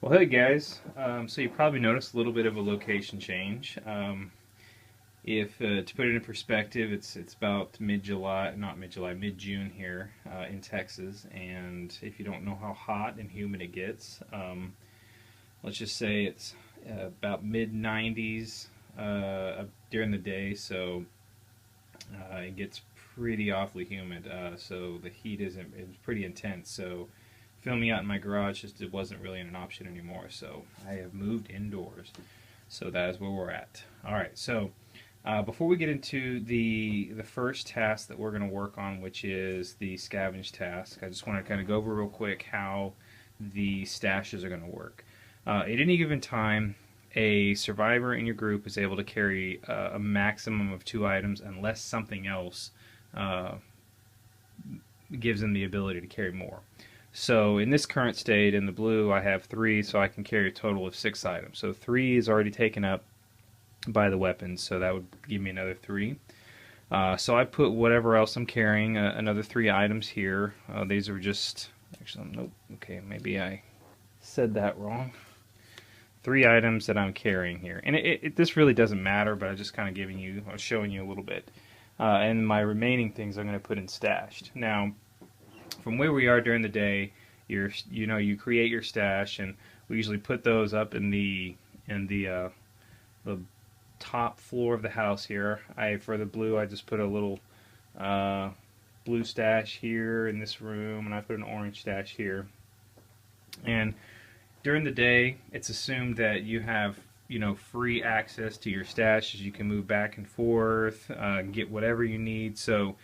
Well, hey guys. So you probably noticed a little bit of a location change. If to put it in perspective, it's about mid-July, not mid-July, mid-June here in Texas, and if you don't know how hot and humid it gets, let's just say it's about mid-90s during the day, so it gets pretty awfully humid. So the heat is pretty intense. So filming out in my garage just it wasn't really an option anymore. So I have moved indoors. So that is where we're at. All right. So before we get into the first task that we're going to work on, which is the scavenge task, I just want to kind of go over real quick how the stashes are going to work. At any given time, a survivor in your group is able to carry a maximum of 2 items unless something else uh, gives them the ability to carry more. So in this current state, in the blue, I have 3, so I can carry a total of 6 items. So 3 is already taken up by the weapons, so that would give me another 3. So I put whatever else I'm carrying, another 3 items here. These are just, actually, nope, okay, maybe I said that wrong. 3 items that I'm carrying here, and this really doesn't matter, but I'm just kind of showing you a little bit. And my remaining things I'm going to put in stashed. Now, from where we are during the day, you create your stash, and we usually put those up in the top floor of the house here. For the blue, I just put a little blue stash here in this room, and I put an orange stash here. And during the day, it's assumed that you have free access to your stashes. You can move back and forth, get whatever you need. So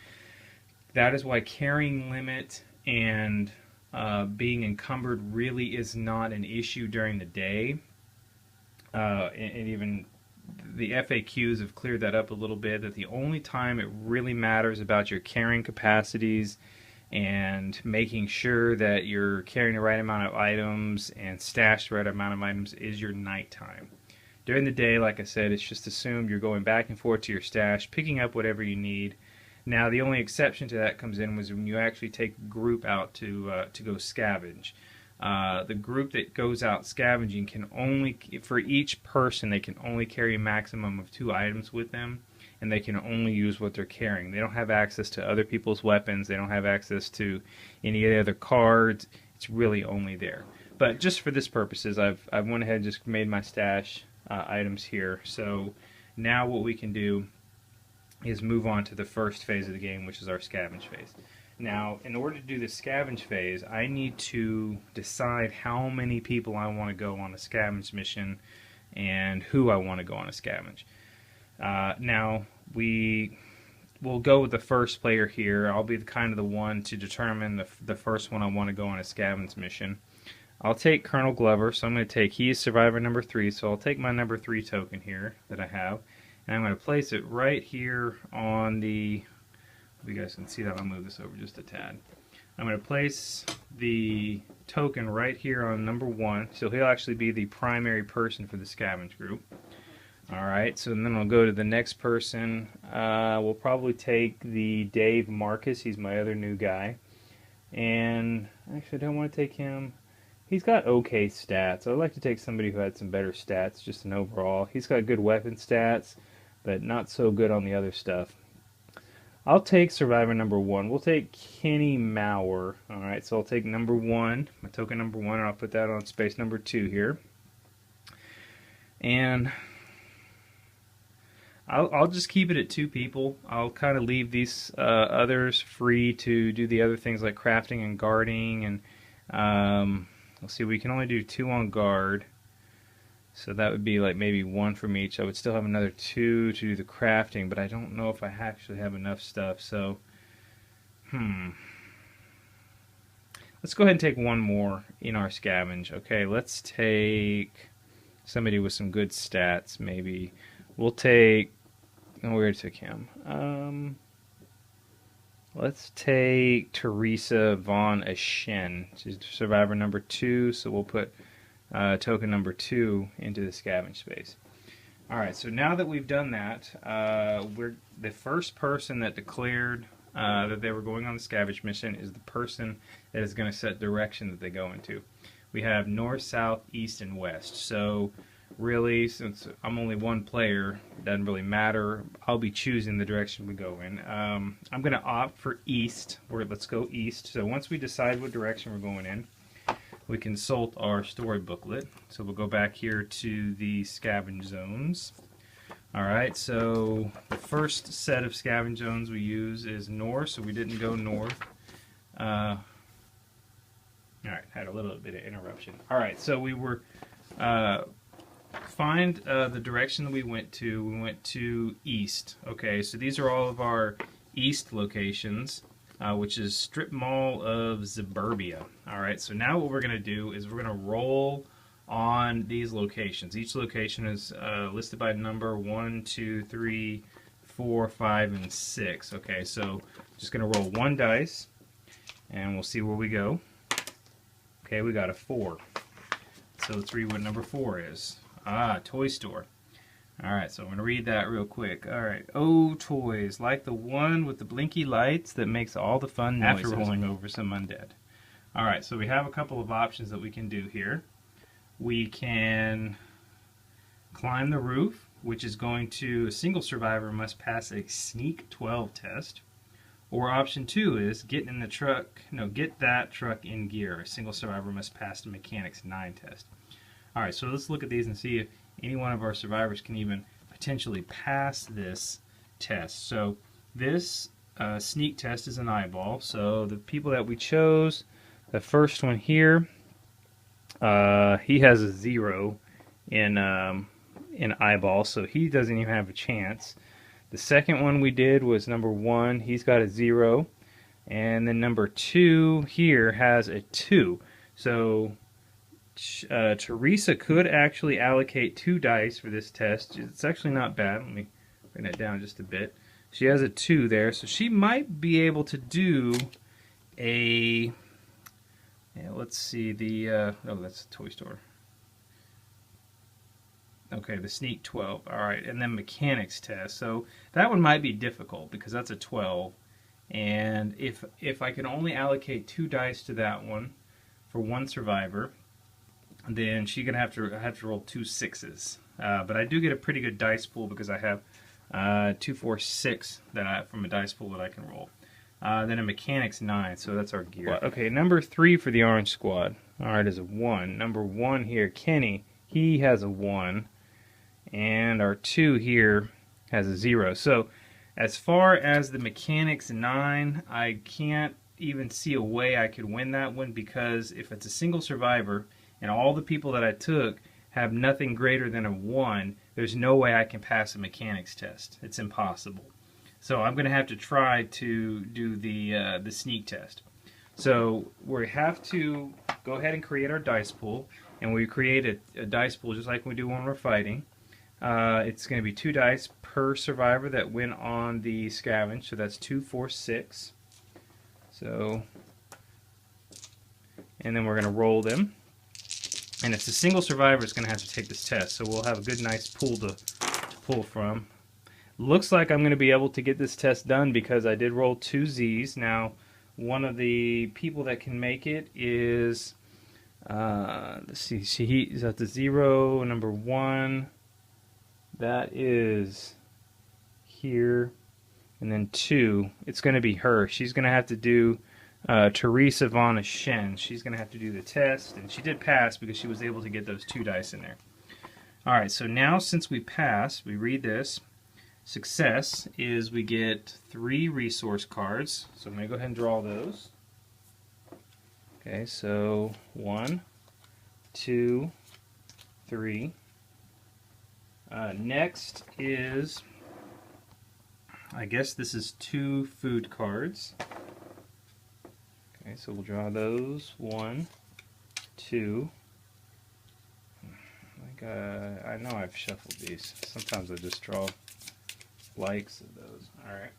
that is why carrying limit and being encumbered really is not an issue during the day. And even the FAQs have cleared that up a little bit, that the only time it really matters about your carrying capacities and making sure that you're carrying the right amount of items and stashed the right amount of items is your nighttime. During the day, like I said, it's just assumed you're going back and forth to your stash, picking up whatever you need. Now, the only exception to that comes in was when you actually take a group out to go scavenge. The group that goes out scavenging can only, for each person, they can only carry a maximum of 2 items with them, and they can only use what they're carrying. They don't have access to other people's weapons. They don't have access to any other cards. It's really only there. But just for this purposes, I've went ahead and just made my stash items here. So now what we can do is move on to the first phase of the game, which is our scavenge phase. Now, in order to do the scavenge phase, I need to decide how many people I want to go on a scavenge mission and who I want to go on a scavenge. Now, we'll go with the first player here. I'll be the one to determine the first one I want to go on a scavenge mission. I'll take Colonel Glover, so I'm going to take, he is survivor number 3, so I'll take my number 3 token here that I have, and I'm going to place it right here on the, if you guys can see that, I'll move this over just a tad. I'm going to place the token right here on number 1, so he'll actually be the primary person for the scavenge group. Alright, so then I'll go to the next person. We'll probably take the Dave Marcus, he's my other new guy. And actually I don't want to take him. He's got okay stats. I'd like to take somebody who had some better stats, just an overall. He's got good weapon stats, but not so good on the other stuff. I'll take survivor number 1. We'll take Kenny Maurer. Alright, so I'll take number 1, my token number 1, and I'll put that on space number 2 here. And I'll just keep it at 2 people. I'll kind of leave these others free to do the other things like crafting and guarding. And let's see, we can only do 2 on guard. So that would be like maybe 1 from each. I would still have another 2 to do the crafting, but I don't know if I actually have enough stuff. So, let's go ahead and take 1 more in our scavenge. Okay, let's take somebody with some good stats, maybe. We'll take, oh, we already took him. Let's take Teresa Von Aschen. She's survivor number 2, so we'll put token number 2 into the scavenge space. Alright, so now that we've done that, the first person that declared that they were going on the scavenge mission is the person that is going to set direction that they go into. we have north, south, east, and west. So really, since I'm only one player, it doesn't really matter. I'll be choosing the direction we go in. I'm going to opt for east. Let's go east. So once we decide what direction we're going in, we consult our story booklet. So we'll go back here to the scavenge zones. Alright, so the first set of scavenge zones we use is north, so we didn't go north. Alright, had a little bit of interruption. Alright, so we were, find the direction that we went to east. Okay, so these are all of our east locations, which is Strip Mall of Suburbia. Alright, so now what we're going to do is we're going to roll on these locations. Each location is listed by number 1, 2, 3, 4, 5, and 6. Okay, so just going to roll one dice, and we'll see where we go. Okay, we got a 4. So let's read what number 4 is. Ah, toy store. Alright, so I'm going to read that real quick. Alright, oh, toys, like the one with the blinky lights that makes all the fun noises after rolling over some undead. Alright, so we have a couple of options that we can do here. We can climb the roof, which is going to, a single survivor must pass a sneak 12 test. Or option 2 is get in the truck, get that truck in gear. A single survivor must pass the mechanics 9 test. Alright, so let's look at these and see if any one of our survivors can even potentially pass this test. So this sneak test is an eyeball. So the people that we chose, the first one here, he has a 0 in eyeball, so he doesn't even have a chance. The second one we did was number 1. He's got a 0, and then number 2 here has a 2. So Teresa could actually allocate 2 dice for this test. It's actually not bad. Let me bring that down just a bit. She has a 2 there, so she might be able to do a... Yeah, let's see the, oh, that's a toy store. Okay, the sneak 12. Alright, and then mechanics test. So that one might be difficult because that's a 12. And if I can only allocate 2 dice to that one for one survivor, then she's going to have to roll 2 6s. But I do get a pretty good dice pool because I have 2, 4, 6 from a dice pool that I can roll. Then a mechanics 9, so that's our gear. Okay, number 3 for the orange squad. Alright, is a 1. Number 1 here, Kenny, he has a 1. And our 2 here has a 0. So as far as the mechanics 9, I can't even see a way I could win that one, because if it's a single survivor and all the people that I took have nothing greater than a 1, there's no way I can pass a mechanics test. It's impossible. So I'm going to have to try to do the sneak test. So we have to go ahead and create our dice pool, and we create a dice pool just like we do when we're fighting. It's going to be 2 dice per survivor that win on the scavenge, so that's 2, 4, 6. So, and then we're going to roll them. And it's a single survivor that's going to have to take this test, so we'll have a good nice pool to pull from. Looks like I'm going to be able to get this test done because I did roll 2 Z's. Now, one of the people that can make it is, let's see, he's at the 0, number 1. That is here. And then 2, it's going to be her. She's going to have to do Teresa Von Shen. She's going to have to do the test, and she did pass because she was able to get those 2 dice in there. Alright, so now since we passed, we read this. Success is we get 3 resource cards. So I'm going to go ahead and draw those. Okay, so 1, 2, 3. Next is, I guess this is 2 food cards. Okay, so we'll draw those. 1, 2. I know I've shuffled these. Sometimes I just draw likes of those. Alright.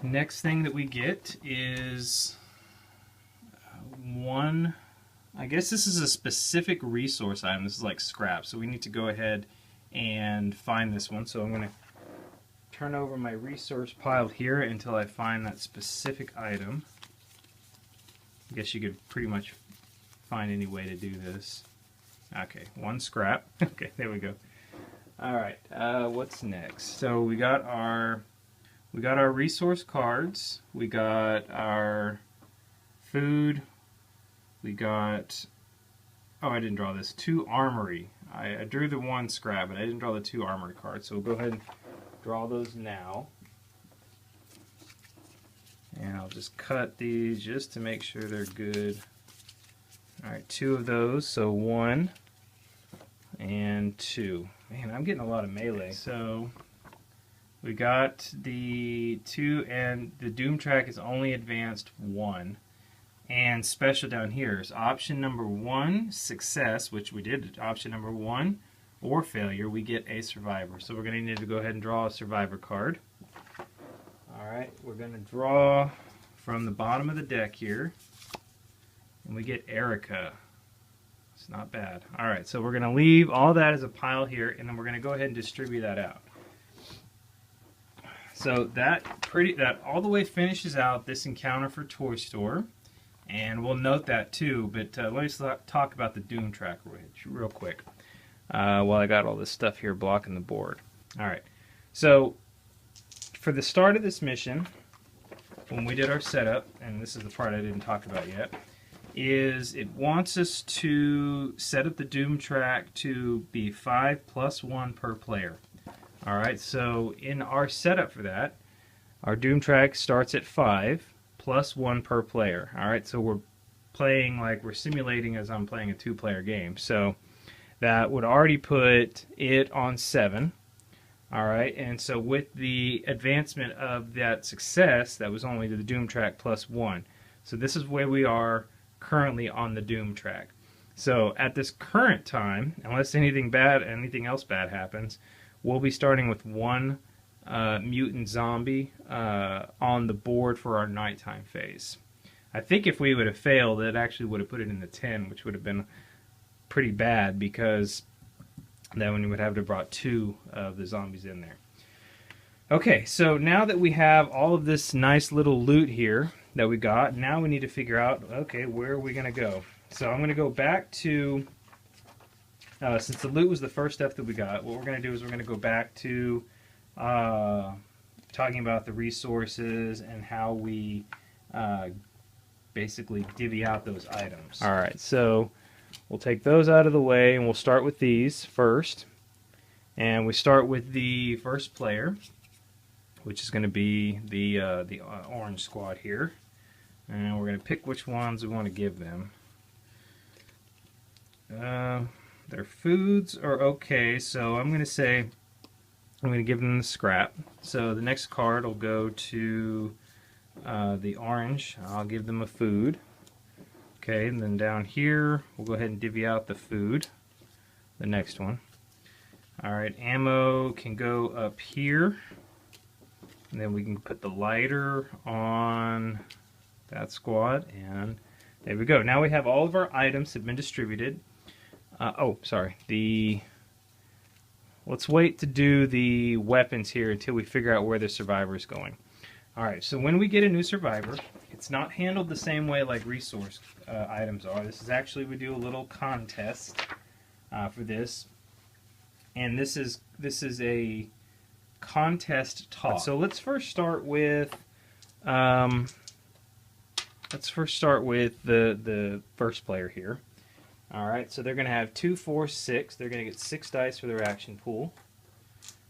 Next thing that we get is 1. I guess this is a specific resource item. This is like scrap, so we need to go ahead and find this one. So I'm going to turn over my resource pile here until I find that specific item. I guess you could pretty much find any way to do this. Okay, 1 scrap. Okay, there we go. All right, what's next? So we got our resource cards. We got our food. We got, oh, I didn't draw this. 2 armory. I drew the 1 scrap, but I didn't draw the 2 armory cards. So we'll go ahead and draw those now. And I'll just cut these just to make sure they're good. Alright, 2 of those, so 1 and 2. Man, I'm getting a lot of melee. So we got the 2, and the Doom track is only advanced 1. And special down here is option number 1, success, which we did. Option number 1, or failure, we get a survivor. So we're going to need to go ahead and draw a survivor card. Alright, we're going to draw from the bottom of the deck here, and we get Erica. It's not bad. Alright, so we're going to leave all that as a pile here, and then we're going to go ahead and distribute that out. So that all the way finishes out this encounter for Toy Store, and we'll note that too, but let's talk about the Doom track real quick while I got all this stuff here blocking the board. Alright, so for the start of this mission, when we did our setup, and this is the part I didn't talk about yet, is it wants us to set up the Doom track to be 5 + 1 per player. Alright, so in our setup for that, our Doom track starts at 5 + 1 per player. Alright, so we're playing like we're simulating as I'm playing a 2-player game. So that would already put it on 7. Alright, and so with the advancement of that success, that was only to the Doom track +1. So this is where we are currently on the Doom track. So at this current time, unless anything else bad happens, we'll be starting with 1 mutant zombie on the board for our nighttime phase. I think if we would have failed, it actually would have put it in the 10, which would have been pretty bad, because then we would have to have brought 2 of the zombies in there. Okay, so now that we have all of this nice little loot here that we got, now we need to figure out, okay, where are we going to go? So I'm going to go back to, since the loot was the first stuff that we got, what we're going to do is we're going to go back to talking about the resources and how we basically divvy out those items. Alright, so we'll take those out of the way, and we'll start with these first. And we start with the first player, which is going to be the orange squad here. And we're going to pick which ones we want to give them. Their foods are okay, so I'm going to say I'm going to give them the scrap. So the next card will go to the orange. I'll give them a food. Okay, and then down here, we'll go ahead and divvy out the food, the next one. Alright, ammo can go up here, and then we can put the lighter on that squad, and there we go. Now we have all of our items have been distributed. Let's wait to do the weapons here until we figure out where the survivor is going. Alright, so when we get a new survivor, it's not handled the same way like resource items are. This is actually, we do a little contest for this, and this is a contest talk. So let's first start with the first player here. Alright, so they're going to have 2, 4, 6. They're going to get 6 dice for their action pool.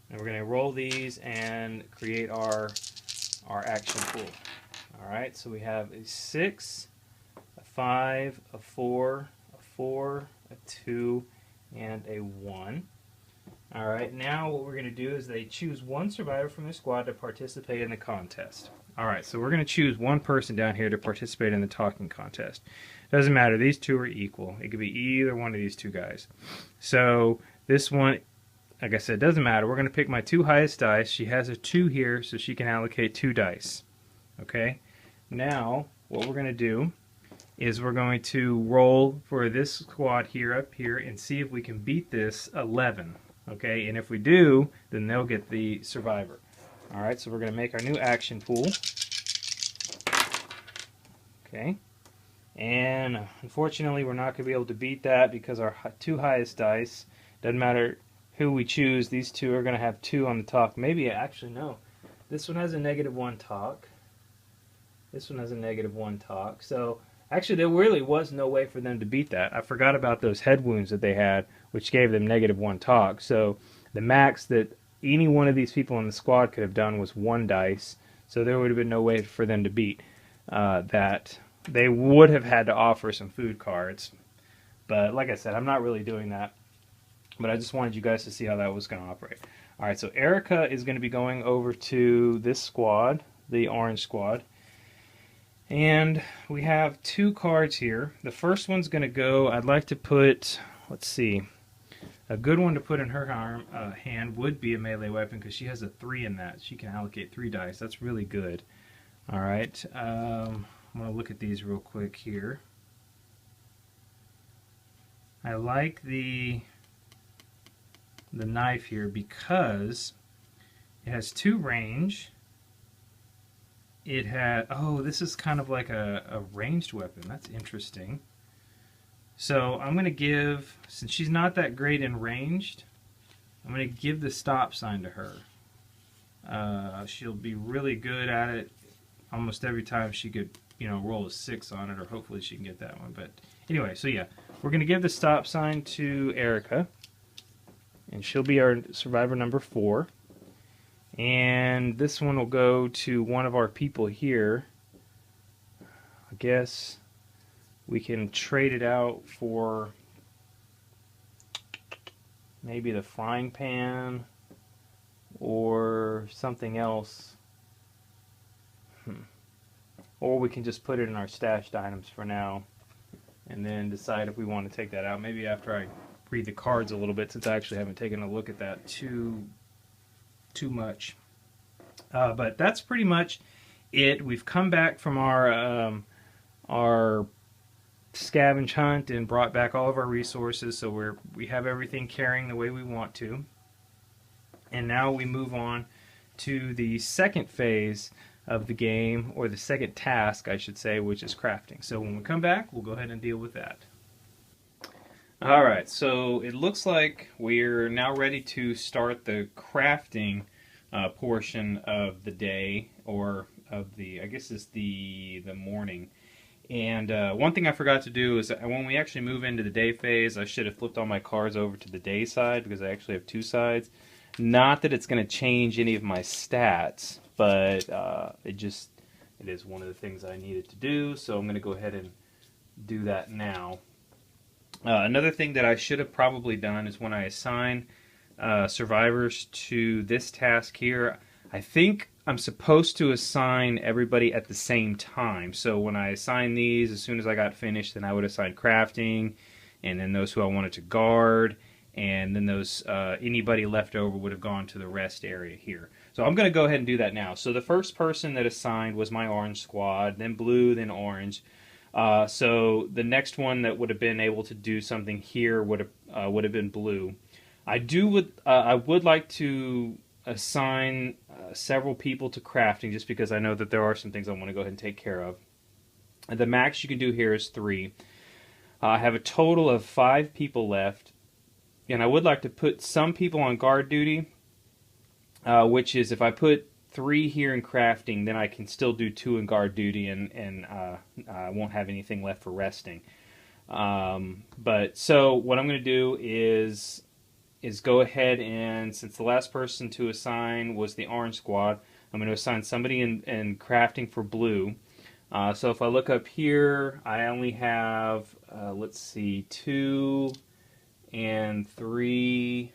And we're going to roll these and create our action pool. Alright, so we have a 6, a 5, a 4, a 4, a 2, and a 1. Alright, now what we're going to do is they choose 1 survivor from their squad to participate in the contest. Alright, so we're going to choose 1 person down here to participate in the talking contest. Doesn't matter, these 2 are equal. It could be either one of these 2 guys. So this one, like I said, doesn't matter. We're going to pick my 2 highest dice. She has a 2 here, so she can allocate 2 dice. Okay? Now, what we're going to do is we're going to roll for this squad here up here and see if we can beat this 11. Okay? And if we do, then they'll get the survivor. Alright, so we're going to make our new action pool. Okay? And unfortunately, we're not going to be able to beat that because our two highest dice, doesn't matter who we choose, these two are going to have 2 on the talk. Maybe, actually, no. This one has a -1 talk. This one has a -1 talk. So, actually, there really was no way for them to beat that. I forgot about those head wounds that they had, which gave them -1 talk. So, the max that any one of these people in the squad could have done was 1 dice. So, there would have been no way for them to beat that. They would have had to offer some food cards. But like I said, I'm not really doing that. But I just wanted you guys to see how that was going to operate. Alright, so Erica is going to be going over to this squad, the orange squad. And we have 2 cards here. The first one's going to go, I'd like to put, let's see, a good one to put in her hand would be a melee weapon because she has a 3 in that. She can allocate 3 dice. That's really good. Alright, I'm going to look at these real quick here. I like the knife here because it has 2 range. It had, oh, this is kind of like a ranged weapon. That's interesting. So I'm going to give, since she's not that great in ranged, I'm going to give the stop sign to her. She'll be really good at it almost every time she could, roll a 6 on it, or hopefully she can get that one. But anyway, so yeah, we're going to give the stop sign to Erica, and she'll be our survivor number 4. And this one will go to one of our people here. I guess we can trade it out for maybe the frying pan or something else. Or we can just put it in our stashed items for now and then decide if we want to take that out. Maybe after I read the cards a little bit, since I actually haven't taken a look at that too much. But that's pretty much it. We've come back from our scavenge hunt and brought back all of our resources, so we have everything carrying the way we want to. And now we move on to the second phase of the game, or the second task, I should say, which is crafting. So when we come back, we'll go ahead and deal with that. Alright, so it looks like we're now ready to start the crafting portion of the day, or of the, I guess it's the morning. And one thing I forgot to do is that when we actually move into the day phase, I should have flipped all my cards over to the day side, because I actually have 2 sides. Not that it's going to change any of my stats, but it is one of the things I needed to do, so I'm going to go ahead and do that now. Another thing that I should have probably done is when I assign survivors to this task here, I think I'm supposed to assign everybody at the same time. So when I assign these, as soon as I got finished, then I would assign crafting, and then those who I wanted to guard, and then those anybody left over would have gone to the rest area here. So I'm going to go ahead and do that now. So the first person that assigned was my orange squad, then blue, then orange. So the next one that would have been able to do something here would have been blue. I would like to assign several people to crafting, just because I know that there are some things I want to go ahead and take care of. And the max you can do here is 3. I have a total of 5 people left, and I would like to put some people on guard duty, which is if I put 3 here in crafting, then I can still do 2 in guard duty, and I won't have anything left for resting. But so what I'm going to do is go ahead and, since the last person to assign was the orange squad, I'm going to assign somebody in crafting for blue. So if I look up here, I only have, let's see, 2 and 3,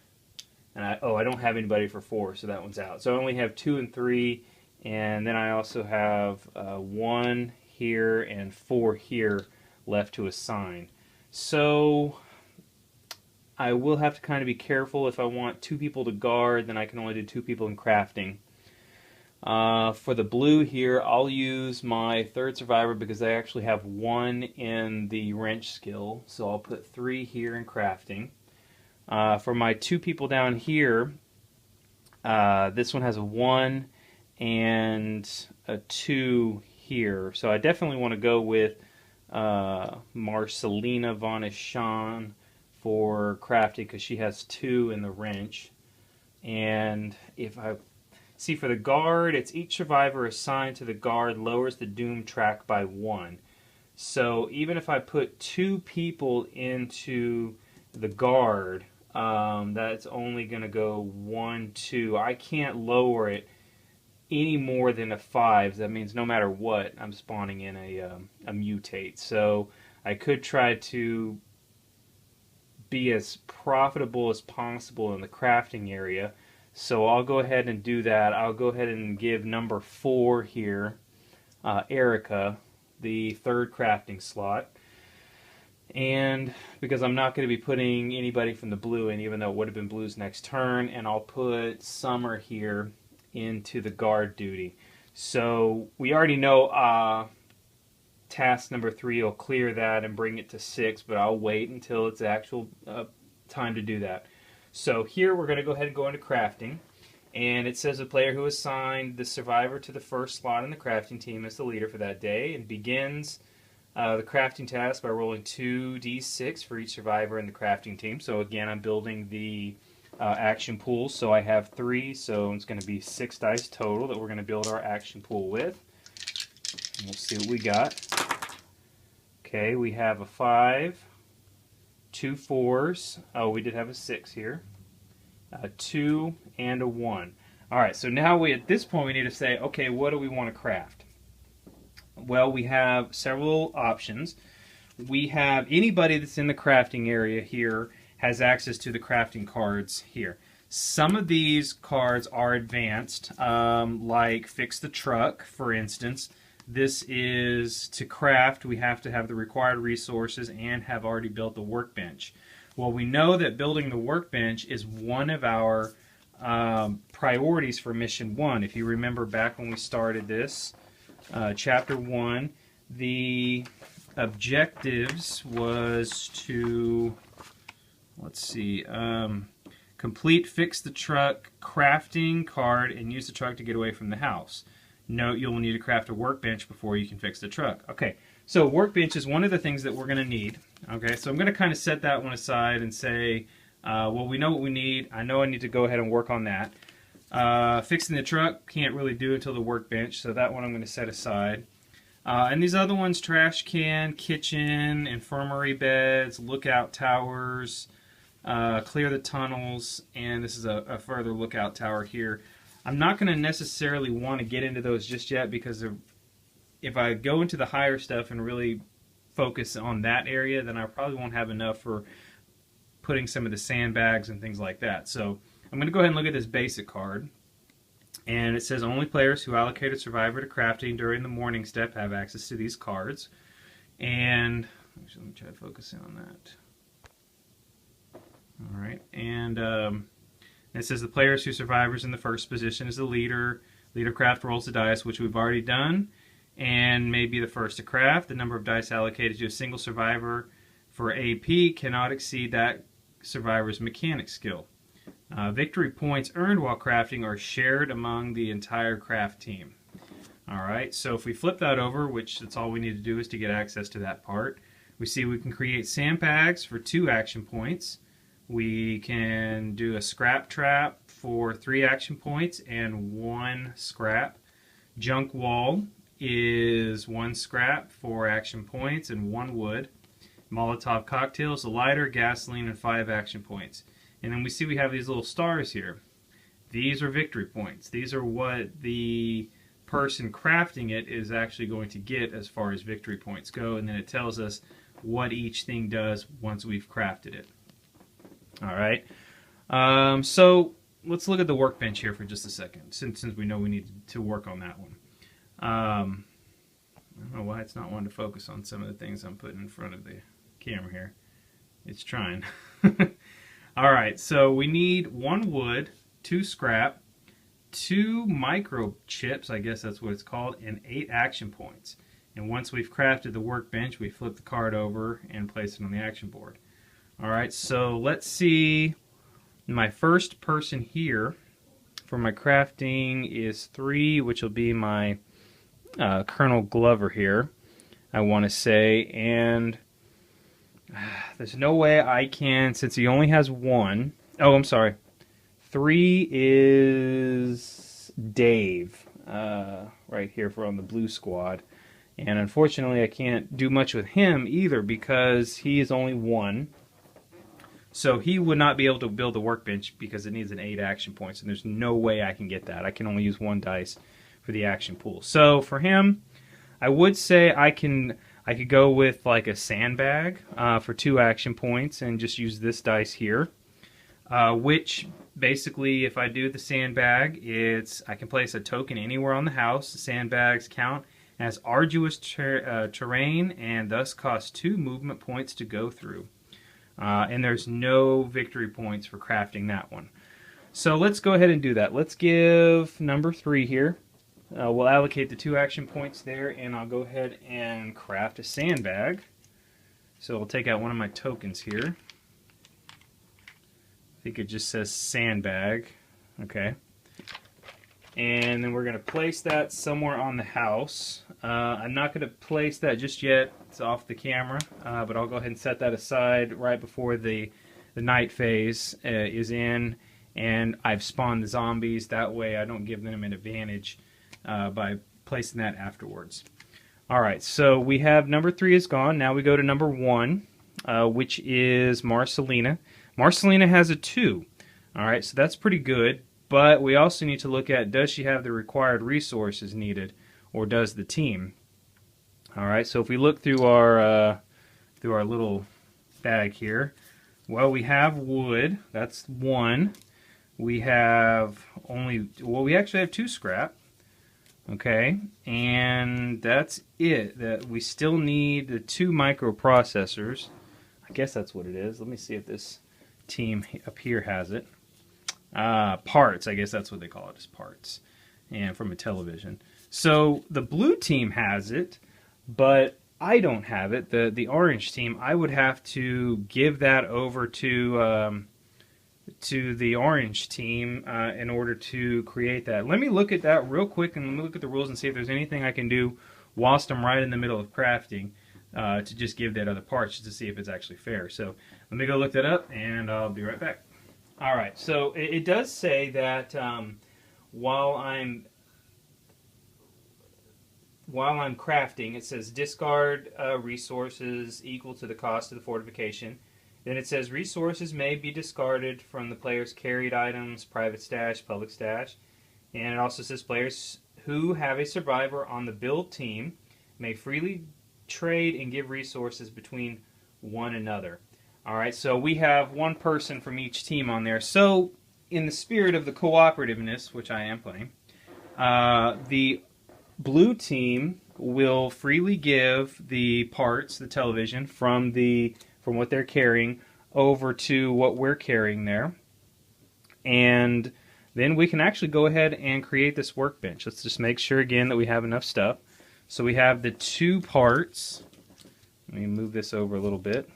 and I don't have anybody for 4, so that one's out. So I only have 2 and 3, and then I also have 1 here and 4 here left to assign. So I will have to kind of be careful. If I want 2 people to guard, then I can only do 2 people in crafting. For the blue here, I'll use my third survivor because I actually have 1 in the wrench skill, so I'll put 3 here in crafting. For my 2 people down here, this one has a 1 and a 2 here, so I definitely want to go with Marcelina Von for crafting because she has 2 in the wrench. And if I see for the guard, it's each survivor assigned to the guard lowers the doom track by 1. So even if I put 2 people into the guard, that's only going to go 1, 2. I can't lower it any more than a 5. That means no matter what, I'm spawning in a mutate. So I could try to be as profitable as possible in the crafting area. So I'll go ahead and do that. I'll go ahead and give number 4 here, Erica, the 3rd crafting slot. And because I'm not going to be putting anybody from the blue in, even though it would have been blue's next turn, and I'll put Summer here into the guard duty. So we already know task number 3 will clear that and bring it to 6, but I'll wait until it's actual time to do that. So here we're going to go ahead and go into crafting, and it says the player who assigned the survivor to the first slot in the crafting team is the leader for that day, and begins the crafting task by rolling 2d6 for each survivor in the crafting team. So again, I'm building the action pool, so I have 3, so it's going to be 6 dice total that we're going to build our action pool with. And we'll see what we got. Okay, we have a 5, 2 4s. Oh, we did have a 6 here. A 2 and a 1. Alright, so now at this point we need to say, okay, what do we want to craft? Well, we have several options. We have anybody that's in the crafting area here has access to the crafting cards here. Some of these cards are advanced, like Fix the Truck, for instance. This is to craft, we have to have the required resources and have already built the workbench. Well, we know that building the workbench is one of our priorities for Mission 1. If you remember back when we started this, Chapter 1, the objectives was to, let's see, complete Fix the Truck crafting card and use the truck to get away from the house. Note you'll need to craft a workbench before you can fix the truck. Okay, so workbench is one of the things that we're going to need. Okay, so I'm going to kind of set that one aside and say, well, we know what we need. I know I need to go ahead and work on that. Fixing the truck, can't really do until the workbench, so that one I'm going to set aside. And these other ones, trash can, kitchen, infirmary beds, lookout towers, clear the tunnels, and this is a further lookout tower here. I'm not going to necessarily want to get into those just yet because if I go into the higher stuff and really focus on that area, then I probably won't have enough for putting some of the sandbags and things like that. So I'm going to go ahead and look at this basic card. And it says only players who allocate a survivor to crafting during the morning step have access to these cards. And actually, let me try to focus in on that. Alright, and it says the players who survivors in the first position is the leader. Leader craft rolls the dice, which we've already done, and may be the first to craft. The number of dice allocated to a single survivor for AP cannot exceed that survivor's mechanic skill. Victory points earned while crafting are shared among the entire craft team. Alright, so if we flip that over, which that's all we need to do is to get access to that part, we see we can create sandbags for 2 action points. We can do a scrap trap for 3 action points and 1 scrap. Junk wall is 1 scrap, 4 action points, and 1 wood. Molotov cocktails, a lighter, gasoline, and 5 action points. And then we see we have these little stars here. These are victory points. These are what the person crafting it is actually going to get as far as victory points go, and then it tells us what each thing does once we've crafted it. Alright, so let's look at the workbench here for just a second, since we know we need to work on that one. I don't know why it's not wanting to focus on some of the things I'm putting in front of the camera here. It's trying. Alright, so we need 1 wood, 2 scrap, 2 microchips, I guess that's what it's called, and 8 action points. And once we've crafted the workbench, we flip the card over and place it on the action board. Alright, so let's see. My first person here for my crafting is 3, which will be my Colonel Glover here. I want to say, and there's no way I can, since he only has one. Oh, I'm sorry. 3 is Dave, right here on the blue squad. And unfortunately, I can't do much with him either because he is only 1. So he would not be able to build a workbench because it needs an 8 action points, and there's no way I can get that. I can only use 1 dice for the action pool. So for him, I would say I could go with like a sandbag for 2 action points and just use this dice here. Which basically, if I do the sandbag, I can place a token anywhere on the house. The sandbags count as arduous terrain and thus cost 2 movement points to go through. And there's no victory points for crafting that one. So let's go ahead and do that. Let's give number 3 here. We'll allocate the 2 action points there, and I'll go ahead and craft a sandbag. So I'll take out one of my tokens here. I think it just says sandbag. Okay. And then we're going to place that somewhere on the house. I'm not going to place that just yet. It's off the camera. But I'll go ahead and set that aside right before the night phase is in. And I've spawned the zombies. That way I don't give them an advantage by placing that afterwards. Alright, so we have number 3 is gone. Now we go to number 1, which is Marcelina. Marcelina has a 2. Alright, so that's pretty good. But we also need to look at, does she have the required resources needed, or does the team? Alright, so if we look through our little bag here, well, we have wood. That's 1. We have we actually have 2 scrap. Okay, and that's it. That we still need the 2 microprocessors. I guess that's what it is. Let me see if this team up here has it. Parts, I guess that's what they call it, is parts. And from a television. So the blue team has it, but I don't have it. The orange team, I would have to give that over to the orange team in order to create that. Let me look at that real quick and let me look at the rules and see if there's anything I can do whilst I'm right in the middle of crafting to just give that other part just to see if it's actually fair. So let me go look that up and I'll be right back. Alright, so it does say that while I'm crafting, it says discard resources equal to the cost of the fortification. Then it says resources may be discarded from the player's carried items, private stash, public stash. And it also says players who have a survivor on the build team may freely trade and give resources between one another. Alright, so we have 1 person from each team on there. So, in the spirit of the cooperativeness, which I am playing, the blue team will freely give the parts, the television, from what they're carrying over to what we're carrying there. And then we can actually go ahead and create this workbench. Let's just make sure again that we have enough stuff. So we have the 2 parts. Let me move this over a little bit.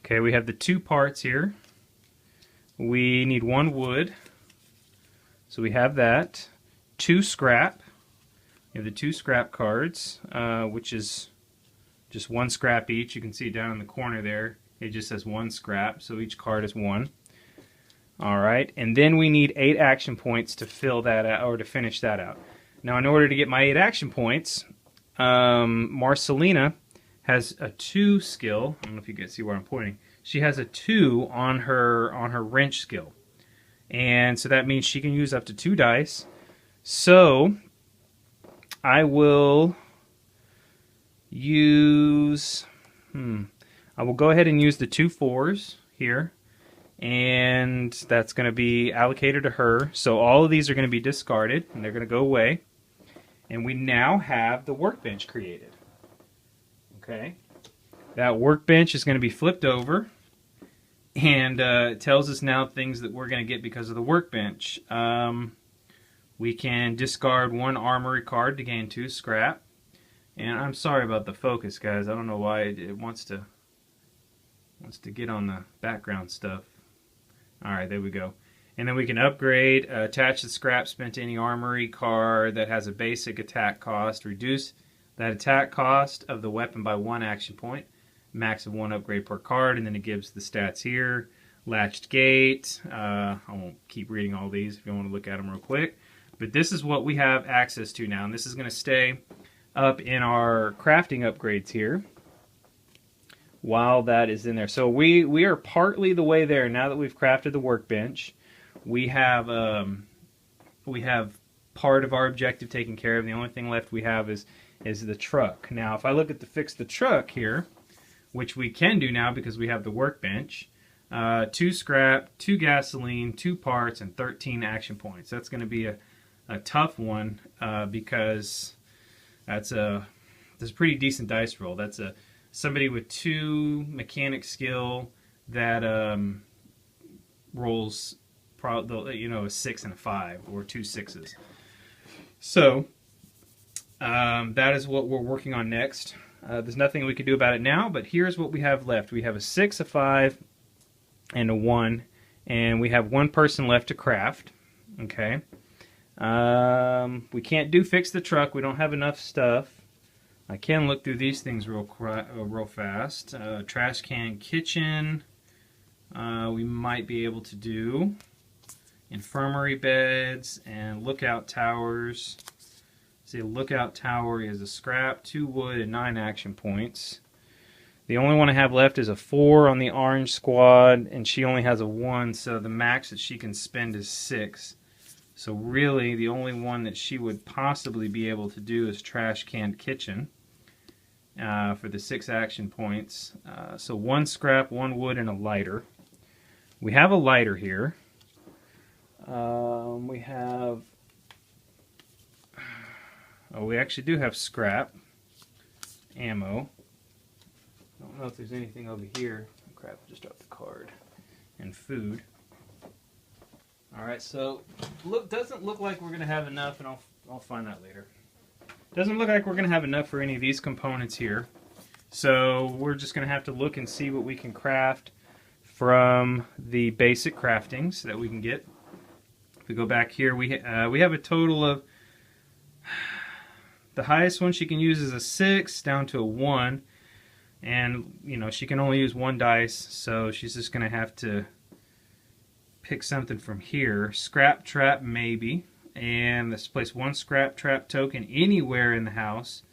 Okay, we have the 2 parts here. We need 1 wood. So we have that. 2 scrap. We have the 2 scrap cards, which is just 1 scrap each. You can see down in the corner there, it just says 1 scrap, so each card is 1. Alright, and then we need 8 action points to fill that out, or to finish that out. Now, in order to get my 8 action points, Marcelina has a 2 skill. I don't know if you can see where I'm pointing. She has a 2 on her wrench skill. And so that means she can use up to 2 dice. So I will use I will go ahead and use the 2 4s here. And that's going to be allocated to her. So all of these are going to be discarded and they're going to go away. And we now have the workbench created. Okay, that workbench is going to be flipped over, and it tells us now things that we're going to get because of the workbench. We can discard 1 armory card to gain 2 scrap, and I'm sorry about the focus, guys. I don't know why it wants to get on the background stuff. All right, there we go. And then we can upgrade, attach the scrap spent to any armory card that has a basic attack cost, reduce that attack cost of the weapon by 1 action point, max of 1 upgrade per card, and then it gives the stats here. Latched gate. I won't keep reading all these if you want to look at them real quick. But this is what we have access to now, and this is going to stay up in our crafting upgrades here while that is in there. So we are partly the way there now that we've crafted the workbench. We have part of our objective taken care of. The only thing left we have is the truck. Now, if I look at the fix the truck here, which we can do now because we have the workbench, 2 scrap, 2 gasoline, 2 parts, and 13 action points. That's going to be a tough one because that's a pretty decent dice roll. That's somebody with 2 mechanic skill that rolls a 6 and a 5, or 2 6s. So that is what we're working on next. There's nothing we can do about it now, but here's what we have left. We have a 6, a 5, and a 1, and we have 1 person left to craft. Okay. We can't do fix the truck. We don't have enough stuff. I can look through these things real fast. Trash can kitchen. We might be able to do infirmary beds and lookout towers. See, a lookout tower is a scrap, 2 wood, and 9 action points. The only one I have left is a 4 on the orange squad, and she only has a 1, so the max that she can spend is 6. So really, the only one that she would possibly be able to do is trash can kitchen for the 6 action points. So 1 scrap, 1 wood, and a lighter. We have a lighter here. We have... Oh, we actually do have scrap, ammo. I don't know if there's anything over here. Oh, crap, I just dropped the card. And food. Alright, so doesn't look like we're going to have enough, and I'll find that later. Doesn't look like we're going to have enough for any of these components here. So we're just going to have to look and see what we can craft from the basic craftings that we can get. If we go back here, we have a total of... The highest one she can use is a 6 down to a 1. And, you know, she can only use 1 dice, so she's just going to have to pick something from here. Scrap trap, maybe. And let's place 1 scrap trap token anywhere in the house.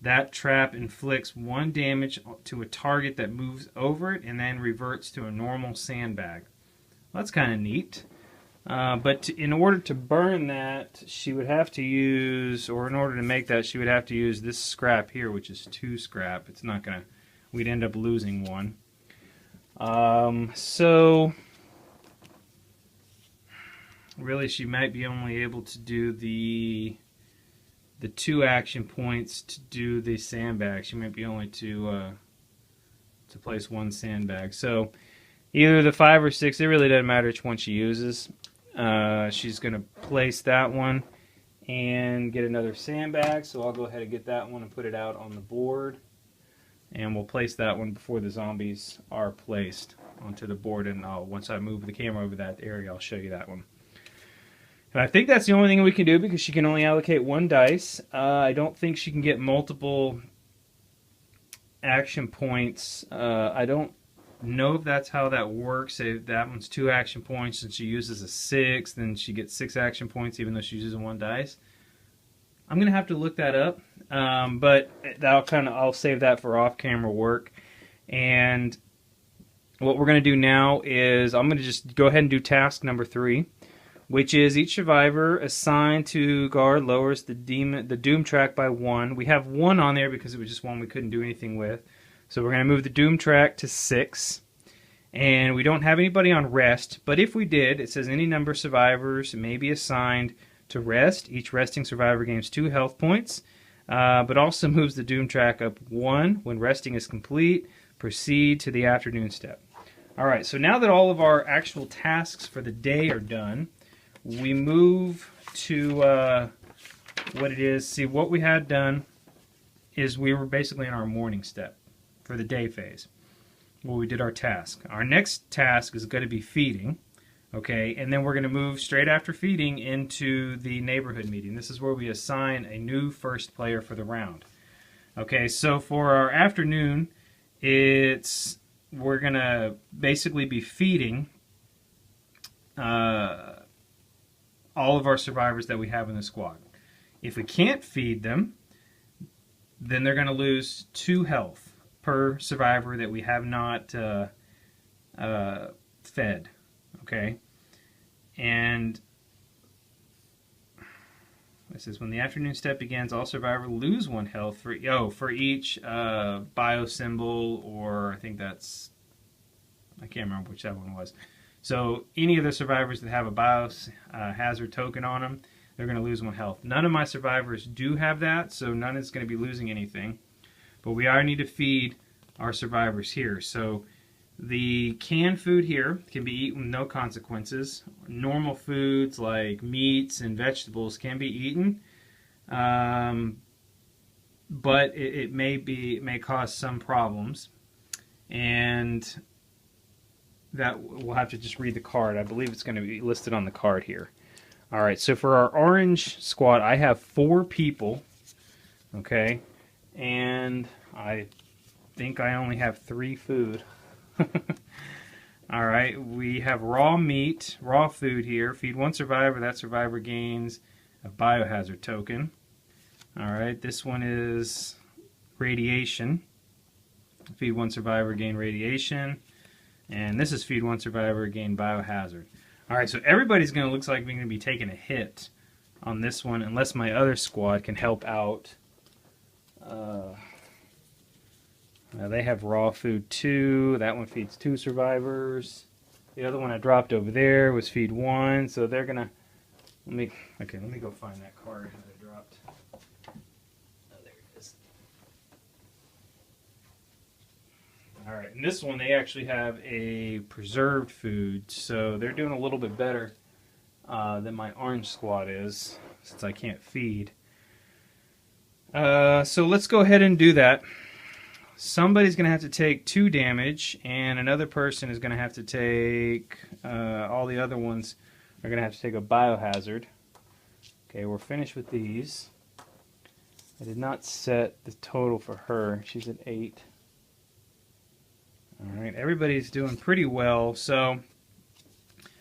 That trap inflicts 1 damage to a target that moves over it and then reverts to a normal sandbag. Well, that's kind of neat. But in order to burn that, she would have to use, or in order to make that, she would have to use this scrap here, which is 2 scrap. It's not going to, we'd end up losing 1. So really, she might be only able to do the 2 action points to do the sandbag. She might be only to place 1 sandbag. So either the 5 or 6, it really doesn't matter which one she uses. She's going to place that one and get another sandbag. So I'll go ahead and get that one and put it out on the board. And we'll place that one before the zombies are placed onto the board. And once I move the camera over that area, I'll show you that one. And I think that's the only thing we can do because she can only allocate 1 dice. I don't think she can get multiple action points. I don't know if that's how that works. If that one's 2 action points and she uses a 6, then she gets 6 action points even though she's using 1 dice. I'm going to have to look that up, but I'll save that for off-camera work. And what we're going to do now is I'm going to just go ahead and do task number 3, which is each survivor assigned to guard lowers the doom track by 1. We have 1 on there because it was just 1 we couldn't do anything with. So we're going to move the doom track to 6. And we don't have anybody on rest, but if we did, it says any number of survivors may be assigned to rest. Each resting survivor gains 2 health points, but also moves the doom track up 1 when resting is complete. Proceed to the afternoon step. Alright, so now that all of our actual tasks for the day are done, we move to what it is. See, what we had done is we were basically in our morning step for the day phase. Well, we did our task. Our next task is going to be feeding, okay, and then we're going to move straight after feeding into the neighborhood meeting. This is where we assign a new first player for the round. Okay, so for our afternoon, we're gonna basically be feeding all of our survivors that we have in the squad. If we can't feed them, then they're gonna lose 2 health per survivor that we have not fed. Okay, and this is when the afternoon step begins, all survivors lose 1 health for each bio symbol, or I think that's, I can't remember which that one was. So any of the survivors that have a bio hazard token on them, they're going to lose 1 health. None of my survivors do have that, so none is going to be losing anything. But we are need to feed our survivors here. So the canned food here can be eaten with no consequences. Normal foods like meats and vegetables can be eaten, but it may cause some problems, and that we'll have to just read the card. I believe it's going to be listed on the card here. All right, so for our orange squad, I have 4 people, okay, and I think I only have 3 food. Alright, we have raw meat, raw food here. Feed 1 survivor, that survivor gains a biohazard token. Alright, this one is radiation. Feed 1 survivor, gain radiation. And this is feed 1 survivor, gain biohazard. Alright, so everybody's going to looks like we're going to be taking a hit on this one unless my other squad can help out. They have raw food too. That one feeds 2 survivors. The other one I dropped over there was feed 1, so they're gonna. Let me go find that card that I dropped. Oh, there it is. All right, and this one they actually have a preserved food, so they're doing a little bit better than my orange squad is, since I can't feed. So let's go ahead and do that. Somebody's going to have to take 2 damage, and another person is going to have to take, all the other ones are going to have to take a biohazard. Okay, we're finished with these. I did not set the total for her. She's at 8. Alright, everybody's doing pretty well. So,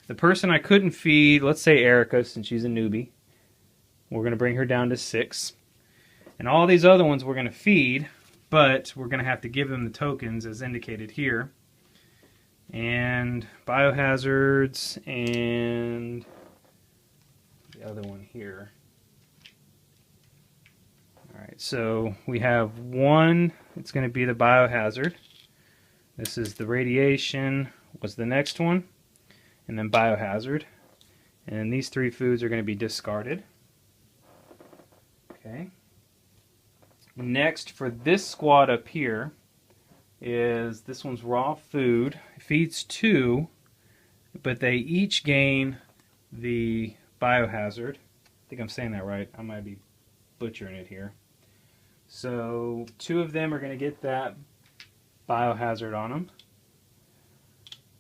the person I couldn't feed, let's say Erica, since she's a newbie, we're going to bring her down to 6. And all these other ones we're going to feed, but we're going to have to give them the tokens as indicated here. And biohazards and the other one here. Alright, so we have 1, it's going to be the biohazard. This is the radiation, was the next one, and then biohazard. And these 3 foods are going to be discarded. Okay. Next, for this squad up here, is this one's raw food. It feeds 2, but they each gain the biohazard. I think I'm saying that right. I might be butchering it here. So 2 of them are going to get that biohazard on them.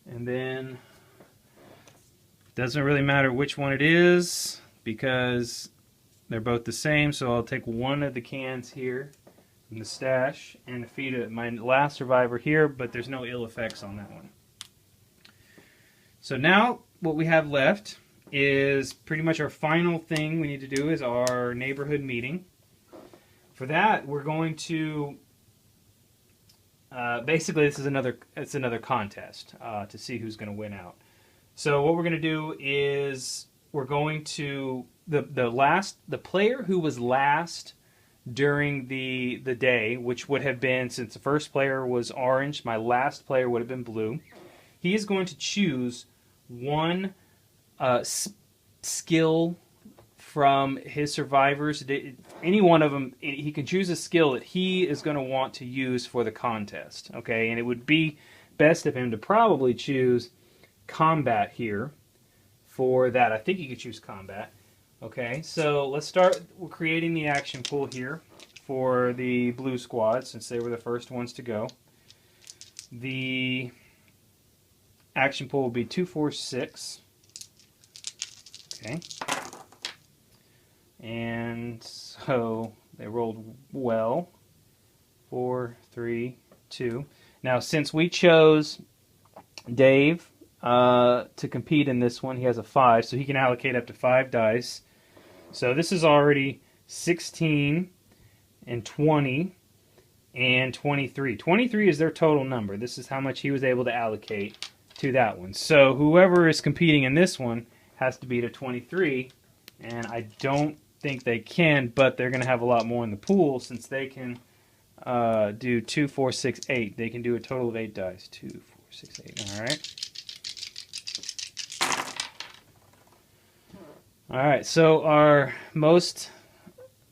And then, doesn't really matter which one it is, because they're both the same, so I'll take 1 of the cans here in the stash and feed my last survivor here, but there's no ill effects on that one. So now what we have left is pretty much our final thing we need to do is our neighborhood meeting. For that, we're going to basically this is another contest to see who's going to win out. So what we're going to do is we're going to the player who was last during the day, which would have been, since the first player was orange, my last player would have been blue. He is going to choose 1 skill from his survivors. Any one of them, he can choose a skill that he is going to want to use for the contest. Okay, and it would be best of him to probably choose combat here for that. I think he could choose combat. Okay, so let's start creating the action pool here for the blue squad, since they were the first ones to go. The action pool will be 2, 4, 6. Okay. And so they rolled well. 4, 3, 2. Now, since we chose Dave to compete in this one, he has a 5, so he can allocate up to 5 dice. So this is already 16 and 20 and 23. 23 is their total number. This is how much he was able to allocate to that one. So whoever is competing in this one has to beat a 23, and I don't think they can, but they're going to have a lot more in the pool since they can do 2, 4, 6, 8. They can do a total of 8 dice. 2, 4, 6, 8. All right. All right. So our most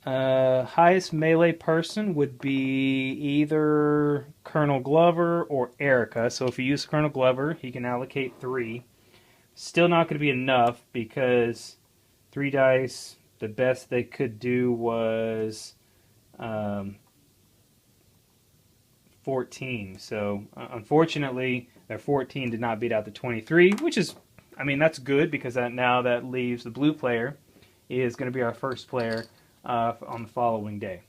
highest melee person would be either Colonel Glover or Erica. So if you use Colonel Glover, he can allocate 3. Still not going to be enough because 3 dice, the best they could do was 14. So unfortunately, their 14 did not beat out the 23, which is, I mean, that's good because now that leaves the blue player is going to be our first player on the following day.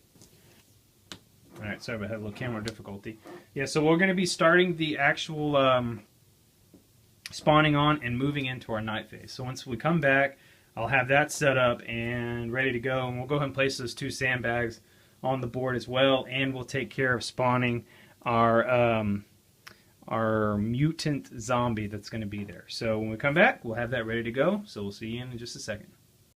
All right, sorry about that, a little camera difficulty. Yeah, so we're going to be starting the actual spawning on and moving into our night phase. So once we come back, I'll have that set up and ready to go, and we'll go ahead and place those 2 sandbags on the board as well, and we'll take care of spawning our mutant zombie that's going to be there. So when we come back, we'll have that ready to go. So we'll see you in just a second.